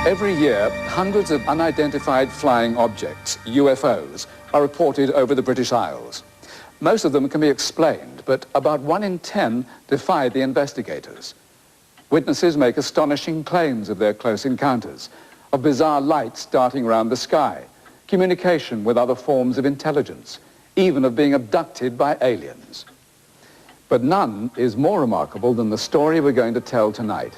Every year, hundreds of unidentified flying objects, UFOs, are reported over the British Isles. Most of them can be explained, but about 1 in 10 defy the investigators. Witnesses make astonishing claims of their close encounters, of bizarre lights darting around the sky, communication with other forms of intelligence, even of being abducted by aliens. But none is more remarkable than the story we're going to tell tonight.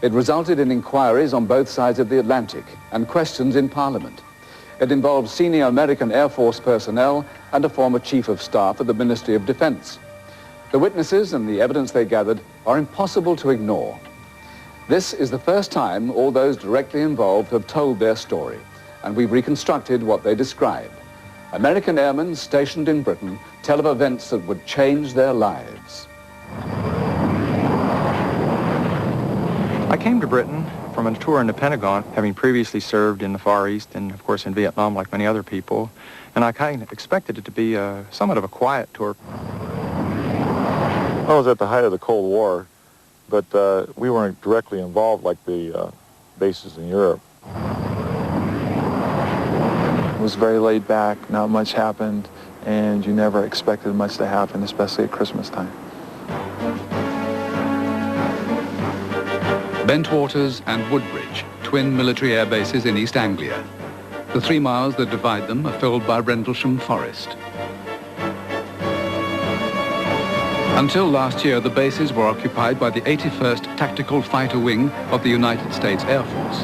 It resulted in inquiries on both sides of the Atlantic and questions in Parliament. It involves senior American Air Force personnel and a former chief of staff at the Ministry of Defense. The witnesses and the evidence they gathered are impossible to ignore. This is the first time all those directly involved have told their story, and we've reconstructed what they described. American airmen stationed in Britain tell of events that would change their lives. I came to Britain from a tour in the Pentagon, having previously served in the Far East and, of course, in Vietnam like many other people. And I kind of expected it to be somewhat of a quiet tour. I was at the height of the Cold War, but we weren't directly involved like the bases in Europe. It was very laid back, not much happened, and you never expected much to happen, especially at Christmas time. Bentwaters and Woodbridge, twin military air bases in East Anglia. The 3 miles that divide them are filled by Rendlesham Forest. Until last year, the bases were occupied by the 81st Tactical Fighter Wing of the United States Air Force.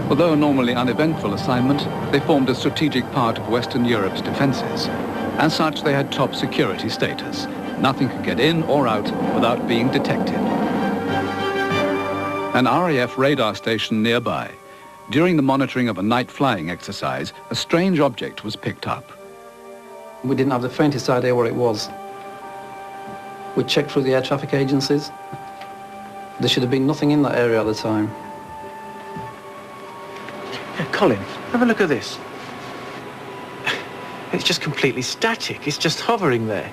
Although a normally uneventful assignment, they formed a strategic part of Western Europe's defenses. As such, they had top security status. Nothing could get in or out without being detected. An RAF radar station nearby. During the monitoring of a night flying exercise, a strange object was picked up. We didn't have the faintest idea what it was. We checked through the air traffic agencies. There should have been nothing in that area at the time. Colin, have a look at this. It's just completely static. It's just hovering there.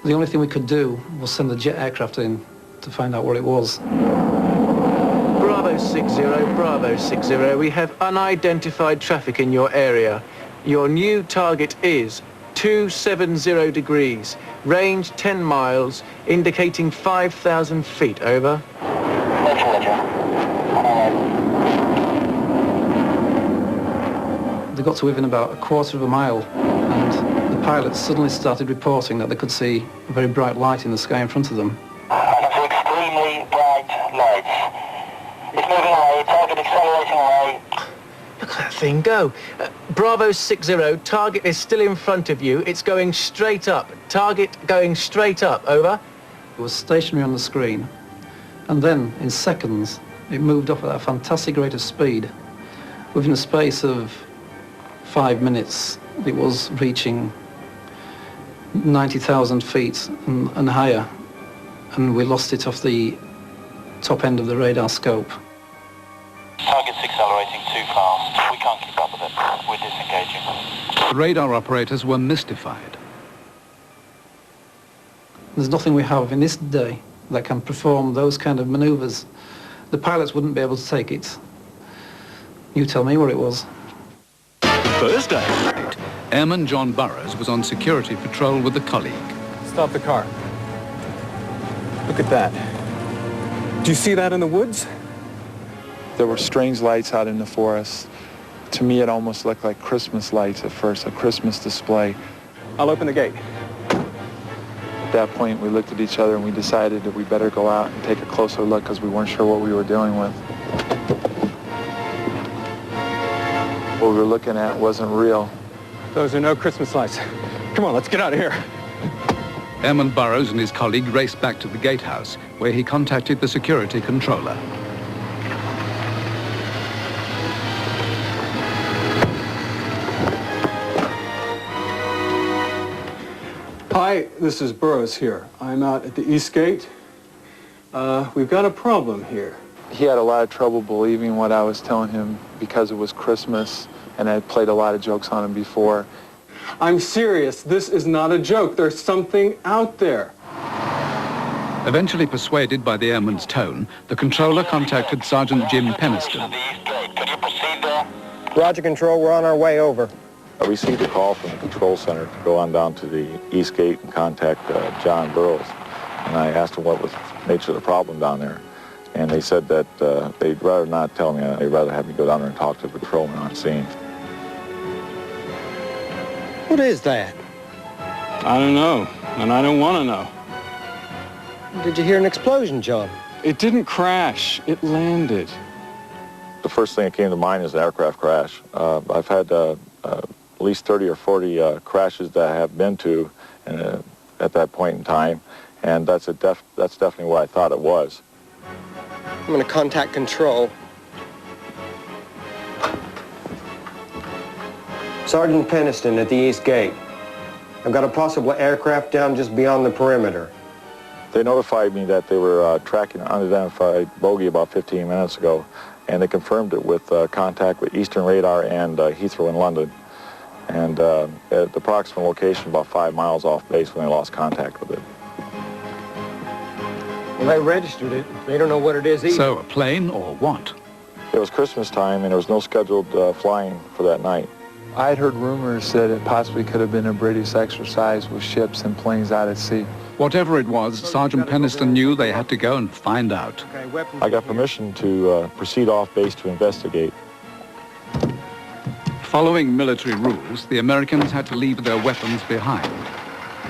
The only thing we could do was send the jet aircraft in to find out what it was. Bravo 60, Bravo 60. We have unidentified traffic in your area. Your new target is 270 degrees, range 10 miles, indicating 5,000 feet. Over. They got to within about a quarter of a mile, and the pilots suddenly started reporting that they could see a very bright light in the sky in front of them. It's extremely bright lights. It's moving away, target accelerating away. Look at that thing go. Bravo 60, target is still in front of you. It's going straight up. Target going straight up. Over. It was stationary on the screen, and then, in seconds, it moved off at a fantastic rate of speed. Within a space of 5 minutes, it was reaching 90,000 feet and higher, and we lost it off the top end of the radar scope. Target's accelerating too fast. We can't keep up with it. We're disengaging. The radar operators were mystified. There's nothing we have in this day that can perform those kind of maneuvers. The pilots wouldn't be able to take it. You tell me what it was. Thursday. Airman John Burrows was on security patrol with a colleague. Stop the car. Look at that. Do you see that in the woods? There were strange lights out in the forest. To me, it almost looked like Christmas lights at first, a Christmas display. I'll open the gate. At that point, we looked at each other and we decided that we better go out and take a closer look because we weren't sure what we were dealing with. What we were looking at wasn't real. Those are no Christmas lights. Come on, let's get out of here. Airman Burrows and his colleague raced back to the gatehouse, where he contacted the security controller. Hi, this is Burrows here. I'm out at the East Gate. We've got a problem here. He had a lot of trouble believing what I was telling him because it was Christmas and I played a lot of jokes on him before. I'm serious. This is not a joke. There's something out there. Eventually persuaded by the airman's tone, the controller contacted Sergeant Jim Peniston. Could you proceed there? Roger, Control. We're on our way over. I received a call from the control center to go on down to the East Gate and contact John Burroughs. And I asked him what was the nature of the problem down there. And they said that they'd rather not tell me. They'd rather have me go down there and talk to the patrolman on scene. What is that? I don't know, and I don't want to know. Did you hear an explosion, John? It didn't crash. It landed. The first thing that came to mind is an aircraft crash. I've had at least 30 or 40 crashes that I have been to at that point in time, and that's definitely what I thought it was. I'm going to contact Control. Sergeant Peniston at the East Gate. I've got a possible aircraft down just beyond the perimeter. They notified me that they were tracking an unidentified bogey about 15 minutes ago, and they confirmed it with contact with Eastern Radar and Heathrow in London. And at the approximate location, about 5 miles off base, when they lost contact with it. Well, they registered it. They don't know what it is either. So, a plane or what? It was Christmas time, and there was no scheduled flying for that night. I had heard rumors that it possibly could have been a British exercise with ships and planes out at sea. Whatever it was, Sergeant Peniston knew they had to go and find out. I got permission to proceed off base to investigate. Following military rules, the Americans had to leave their weapons behind.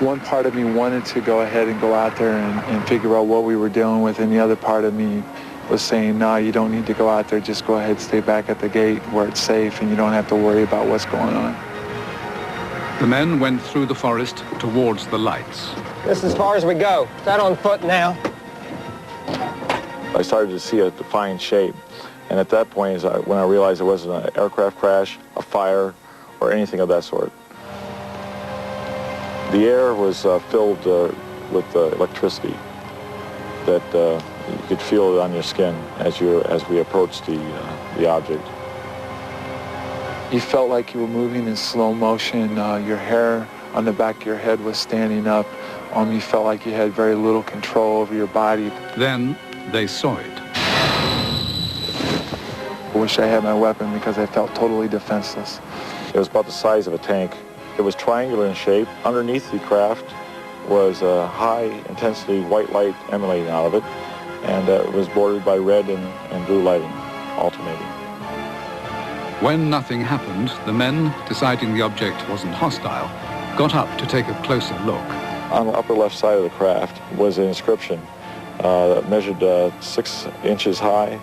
One part of me wanted to go ahead and go out there and figure out what we were dealing with, and the other part of me was saying, no, you don't need to go out there, just go ahead, stay back at the gate where it's safe and you don't have to worry about what's going on. The men went through the forest towards the lights. This is as far as we go. That on foot now. I started to see a defined shape, and at that point is when I realized it wasn't an aircraft crash, a fire, or anything of that sort. The air was filled with electricity that you could feel it on your skin as we approached the object. You felt like you were moving in slow motion. Your hair on the back of your head was standing up. You felt like you had very little control over your body. Then they saw it. I wish I had my weapon because I felt totally defenseless. It was about the size of a tank. It was triangular in shape. Underneath the craft was a high-intensity white light emanating out of it, and it was bordered by red and blue lighting, alternating. When nothing happened, the men, deciding the object wasn't hostile, got up to take a closer look. On the upper left side of the craft was an inscription that measured 6 inches high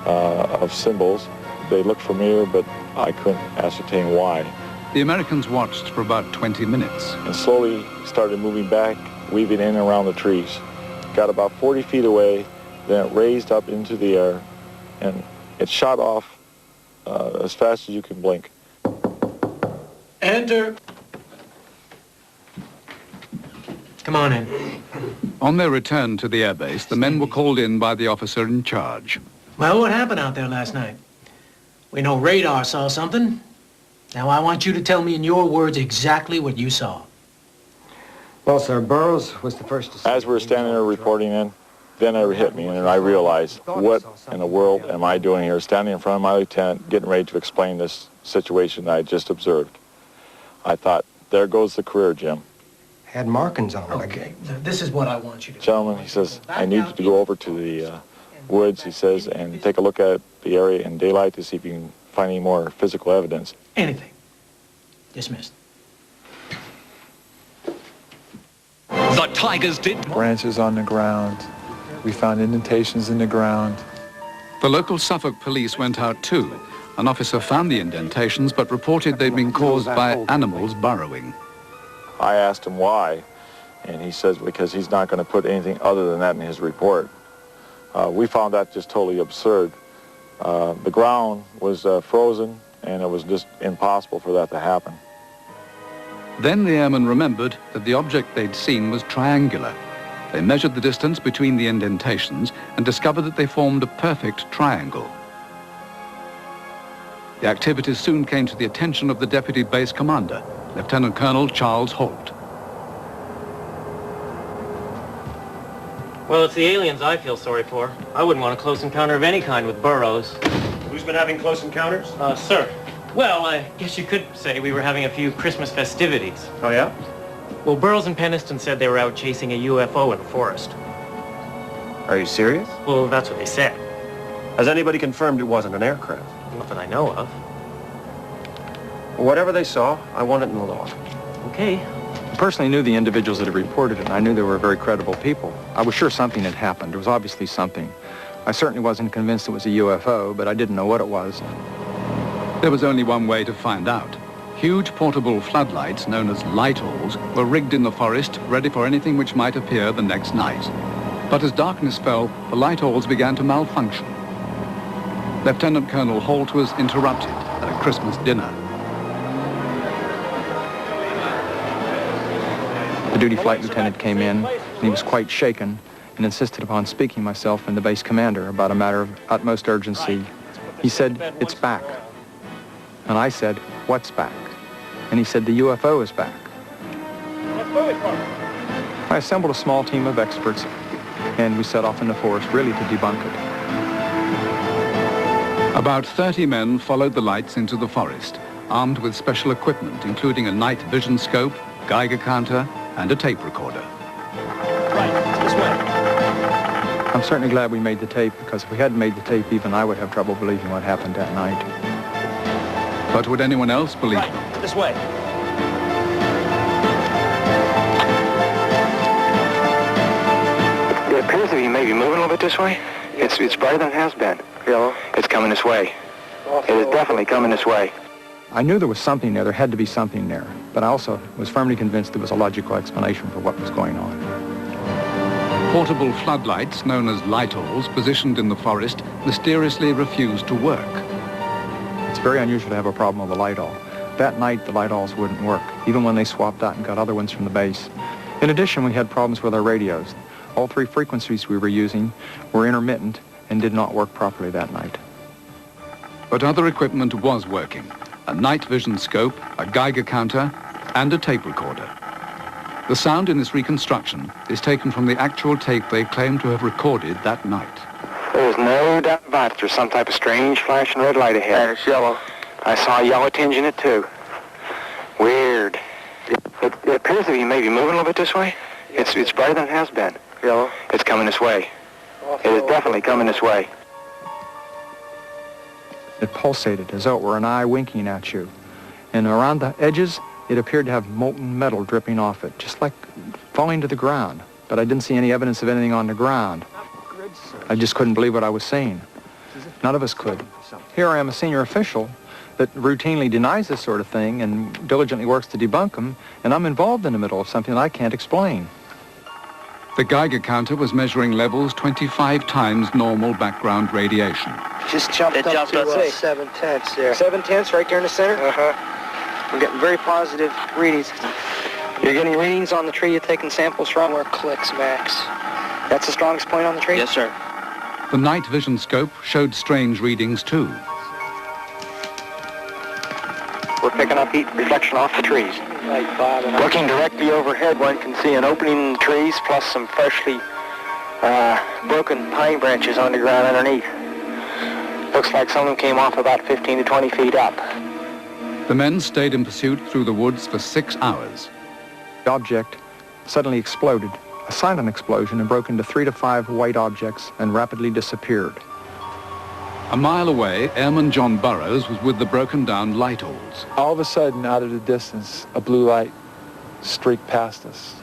of symbols. They looked familiar, but I couldn't ascertain why. The Americans watched for about 20 minutes. And slowly started moving back, weaving in and around the trees. Got about 40 feet away, then it raised up into the air, and it shot off as fast as you can blink. Enter. Come on in. On their return to the airbase, the men were called in by the officer in charge. Well, what happened out there last night? We know radar saw something. Now, I want you to tell me in your words exactly what you saw. Well, sir, Burroughs was the first to see. As we were standing there reporting in, then it hit me, and I realized, what in the world am I doing here, standing in front of my lieutenant, getting ready to explain this situation that I just observed. I thought, there goes the career, Jim. Had markings on it. Okay, now, this is what I want you to do. Gentlemen, he says, I need you to go over to the woods, he says, and take a look at the area in daylight to see if you can find any more physical evidence. Anything. Dismissed. The Tigers did. Branches on the ground. We found indentations in the ground. The local Suffolk police went out too. An officer found the indentations but reported they'd been caused by animals burrowing. I asked him why, and he says because he's not going to put anything other than that in his report. We found that just totally absurd. The ground was frozen, and it was just impossible for that to happen. Then the airmen remembered that the object they'd seen was triangular. They measured the distance between the indentations and discovered that they formed a perfect triangle. The activities soon came to the attention of the Deputy Base Commander, Lieutenant Colonel Charles Holt. Well, it's the aliens I feel sorry for. I wouldn't want a close encounter of any kind with Burroughs. Who's been having close encounters? Sir. Well, I guess you could say we were having a few Christmas festivities. Oh, yeah? Well, Burroughs and Peniston said they were out chasing a UFO in the forest. Are you serious? Well, that's what they said. Has anybody confirmed it wasn't an aircraft? Not that I know of. Whatever they saw, I want it in the law. Okay. I personally knew the individuals that had reported it, and I knew they were very credible people. I was sure something had happened. There was obviously something. I certainly wasn't convinced it was a UFO, but I didn't know what it was. There was only one way to find out. Huge portable floodlights, known as light-alls, were rigged in the forest, ready for anything which might appear the next night. But as darkness fell, the light-alls began to malfunction. Lieutenant Colonel Holt was interrupted at a Christmas dinner. The duty flight lieutenant came in, and he was quite shaken and insisted upon speaking myself and the base commander about a matter of utmost urgency. He said, "It's back." And I said, "What's back?" And he said, "The UFO is back." I assembled a small team of experts, and we set off in the forest really to debunk it. About 30 men followed the lights into the forest, armed with special equipment, including a night vision scope, Geiger counter, and a tape recorder. Right, this way. I'm certainly glad we made the tape, because if we hadn't made the tape, even I would have trouble believing what happened that night. But would anyone else believe them? Right, this way. It appears to be maybe moving a little bit this way. It's brighter than it has been. Yellow. It's coming this way. It is definitely coming this way. I knew there was something there. There had to be something there. But I also was firmly convinced there was a logical explanation for what was going on. Portable floodlights, known as light-alls, positioned in the forest, mysteriously refused to work. It's very unusual to have a problem with a light-all. That night, the light-alls wouldn't work, even when they swapped out and got other ones from the base. In addition, we had problems with our radios. All three frequencies we were using were intermittent and did not work properly that night. But other equipment was working. A night vision scope, a Geiger counter, and a tape recorder. The sound in this reconstruction is taken from the actual tape they claim to have recorded that night. There's no doubt about it. There's some type of strange flashing red light ahead. It's yellow. I saw a yellow tinge in it, too. Weird. It appears to be maybe moving a little bit this way. It's brighter than it has been. Yellow. It's coming this way. It is definitely coming this way. It pulsated as though it were an eye winking at you. And around the edges, it appeared to have molten metal dripping off it, just like falling to the ground. But I didn't see any evidence of anything on the ground. I just couldn't believe what I was seeing. None of us could. Here I am, a senior official that routinely denies this sort of thing and diligently works to debunk them, and I'm involved in the middle of something that I can't explain. The Geiger counter was measuring levels 25 times normal background radiation. Just jumped up to 7/10 there. 7/10 right there in the center? Uh-huh. We're getting very positive readings. You're getting readings on the tree you're taking samples from? Where clicks max. That's the strongest point on the tree? Yes, sir. The night vision scope showed strange readings too. We're picking up heat reflection off the trees. Looking directly overhead, one can see an opening in the trees plus some freshly broken pine branches on the ground underneath. Looks like some of them came off about 15 to 20 feet up. The men stayed in pursuit through the woods for 6 hours. The object suddenly exploded, a silent explosion, and broke into 3 to 5 white objects and rapidly disappeared. A mile away, Airman John Burroughs was with the broken-down light-alls. All of a sudden, out of the distance, a blue light streaked past us.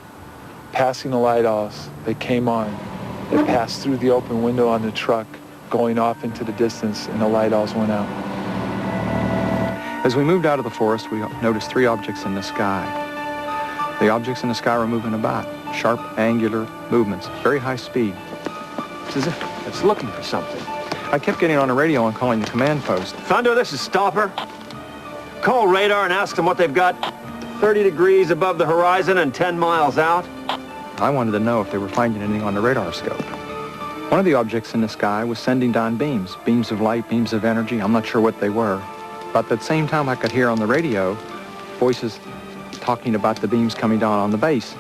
Passing the light-alls, they came on. They passed through the open window on the truck, going off into the distance, and the light-alls went out. As we moved out of the forest, we noticed 3 objects in the sky. The objects in the sky were moving about, sharp, angular movements, very high speed. It's as if it's looking for something. I kept getting on the radio and calling the command post. Thunder, this is Stopper. Call radar and ask them what they've got 30 degrees above the horizon and 10 miles out. I wanted to know if they were finding anything on the radar scope. One of the objects in the sky was sending down beams of light, beams of energy. I'm not sure what they were. But at the same time, I could hear on the radio voices talking about the beams coming down on the base.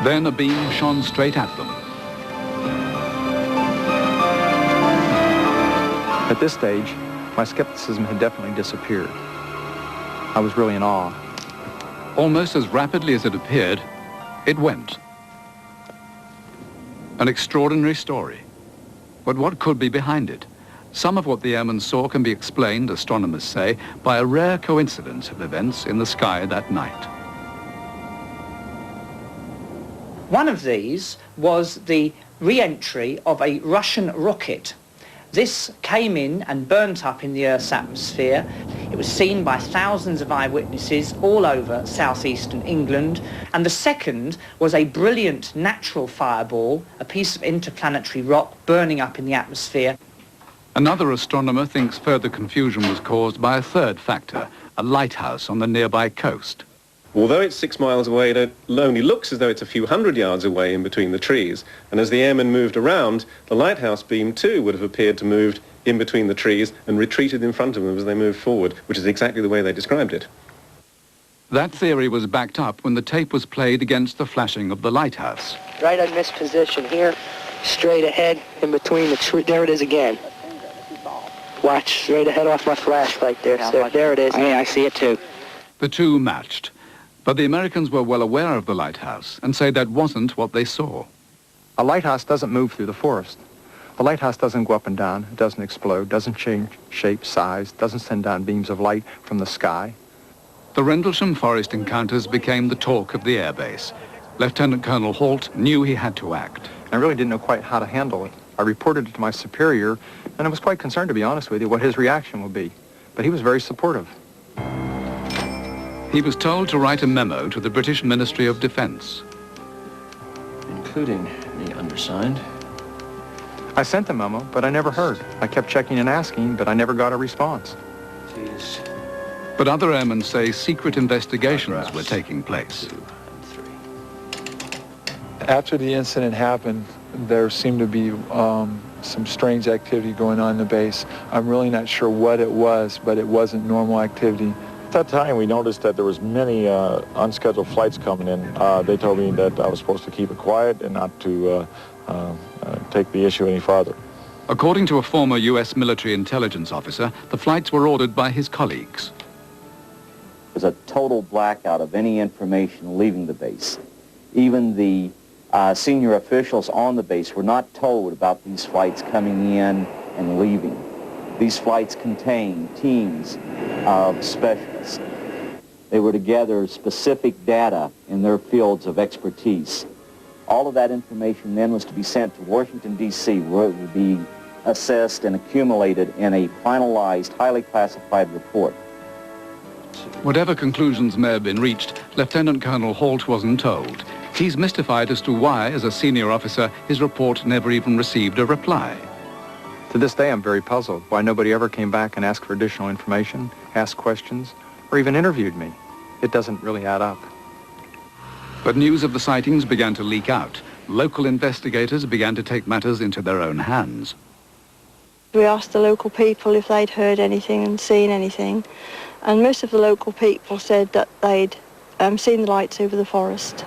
Then a beam shone straight at them. At this stage, my skepticism had definitely disappeared. I was really in awe. Almost as rapidly as it appeared, it went. An extraordinary story. But what could be behind it? Some of what the airmen saw can be explained, astronomers say, by a rare coincidence of events in the sky that night. One of these was the re-entry of a Russian rocket. This came in and burnt up in the Earth's atmosphere. It was seen by thousands of eyewitnesses all over southeastern England. And the second was a brilliant natural fireball, a piece of interplanetary rock burning up in the atmosphere. Another astronomer thinks further confusion was caused by a third factor, a lighthouse on the nearby coast. Although it's 6 miles away, it only looks as though it's a few hundred yards away in between the trees. And as the airmen moved around, the lighthouse beam too would have appeared to move in between the trees and retreated in front of them as they moved forward, which is exactly the way they described it. That theory was backed up when the tape was played against the flashing of the lighthouse. Right on this position here, straight ahead in between the tree. There it is again. Watch, straight ahead off my flashlight there. There it is. Yeah, I see it too. The two matched. But the Americans were well aware of the lighthouse and say that wasn't what they saw. A lighthouse doesn't move through the forest. The lighthouse doesn't go up and down, it doesn't explode, doesn't change shape, size, doesn't send down beams of light from the sky. The Rendlesham Forest encounters became the talk of the airbase. Lieutenant Colonel Holt knew he had to act. I really didn't know quite how to handle it. I reported it to my superior, and I was quite concerned, to be honest with you, what his reaction would be. But he was very supportive. He was told to write a memo to the British Ministry of Defence. Including the undersigned. I sent the memo, but I never heard. I kept checking and asking, but I never got a response. Please. But other airmen say secret investigations were taking place. After the incident happened, there seemed to be some strange activity going on in the base. I'm really not sure what it was, but it wasn't normal activity. At that time, we noticed that there was many unscheduled flights coming in. They told me that I was supposed to keep it quiet and not to take the issue any farther. According to a former U.S. military intelligence officer, the flights were ordered by his colleagues. There was a total blackout of any information leaving the base. Even the senior officials on the base were not told about these flights coming in and leaving. These flights contained teams of specialists. They were to gather specific data in their fields of expertise. All of that information then was to be sent to Washington, D.C., where it would be assessed and accumulated in a finalized, highly classified report. Whatever conclusions may have been reached, Lieutenant Colonel Holt wasn't told. He's mystified as to why, as a senior officer, his report never even received a reply. To this day, I'm very puzzled why nobody ever came back and asked for additional information, asked questions, or even interviewed me. It doesn't really add up. But news of the sightings began to leak out. Local investigators began to take matters into their own hands. We asked the local people if they'd heard anything and seen anything, and most of the local people said that they'd seen the lights over the forest.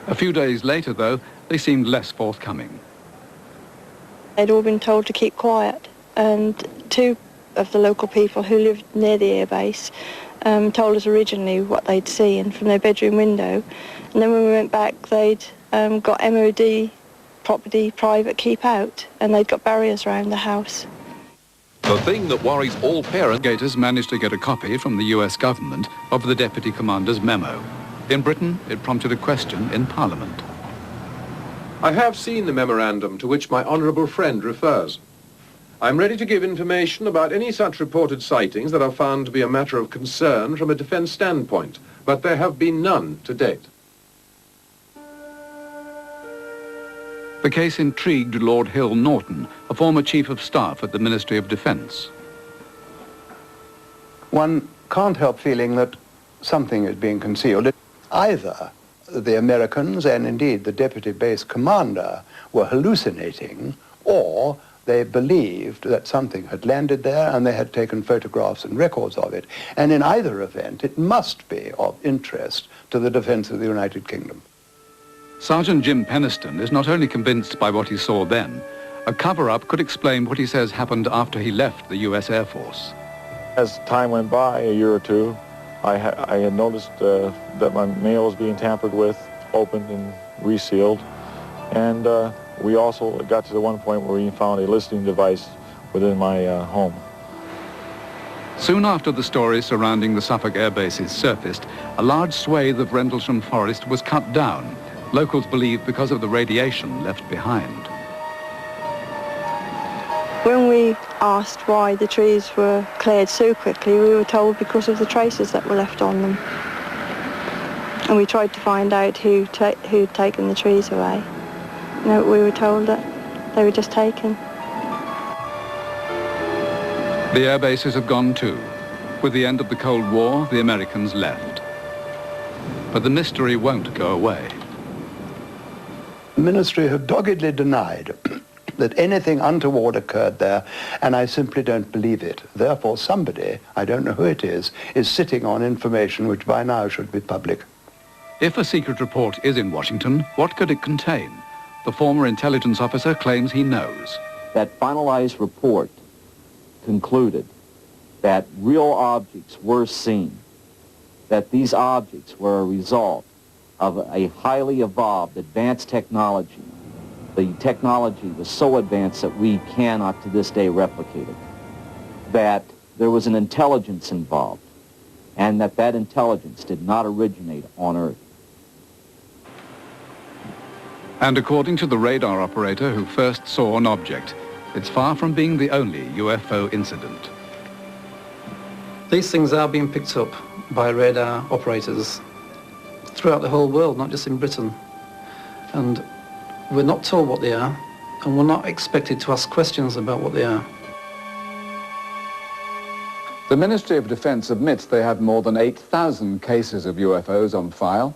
A few days later, though, they seemed less forthcoming. They'd all been told to keep quiet, and two of the local people who lived near the airbase told us originally what they'd seen from their bedroom window, and then when we went back they'd got MOD property private keep out, and they'd got barriers around the house. The thing that worries all parents... Investigators managed to get a copy from the US government of the Deputy Commander's memo. In Britain, it prompted a question in Parliament. I have seen the memorandum to which my honourable friend refers. I'm ready to give information about any such reported sightings that are found to be a matter of concern from a defence standpoint, but there have been none to date. The case intrigued Lord Hill Norton, a former Chief of Staff at the Ministry of Defence. One can't help feeling that something is being concealed. Either the Americans and indeed the Deputy Base Commander were hallucinating, or they believed that something had landed there and they had taken photographs and records of it. And in either event, it must be of interest to the defence of the United Kingdom. Sergeant Jim Peniston is not only convinced by what he saw then, a cover-up could explain what he says happened after he left the U.S. Air Force. As time went by, a year or two, I had noticed that my mail was being tampered with, opened and resealed, and we also got to the one point where we found a listening device within my home. Soon after the story surrounding the Suffolk Air Bases surfaced, a large swathe of Rendlesham Forest was cut down, locals believe because of the radiation left behind. When we asked why the trees were cleared so quickly, we were told because of the traces that were left on them. And we tried to find out who'd taken the trees away. No, we were told that they were just taken. The air bases have gone too. With the end of the Cold War, the Americans left. But the mystery won't go away. The ministry have doggedly denied that anything untoward occurred there, and I simply don't believe it. Therefore, somebody, I don't know who it is sitting on information which by now should be public. If a secret report is in Washington, what could it contain? The former intelligence officer claims he knows. That finalized report concluded that real objects were seen, that these objects were a result of a highly evolved, advanced technology. The technology was so advanced that we cannot to this day replicate it. That there was an intelligence involved, and that intelligence did not originate on Earth. And according to the radar operator who first saw an object, it's far from being the only UFO incident. These things are being picked up by radar operators throughout the whole world, not just in Britain. And we're not told what they are, and we're not expected to ask questions about what they are. The Ministry of Defense admits they have more than 8,000 cases of UFOs on file.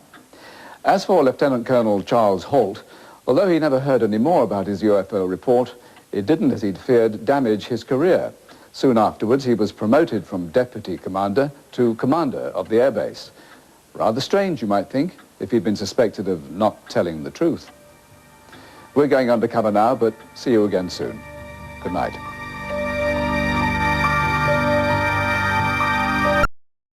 As for Lieutenant Colonel Charles Holt, although he never heard any more about his UFO report, it didn't, as he'd feared, damage his career. Soon afterwards, he was promoted from deputy commander to commander of the airbase. Rather strange, you might think, if he'd been suspected of not telling the truth. We're going undercover now, but see you again soon. Good night.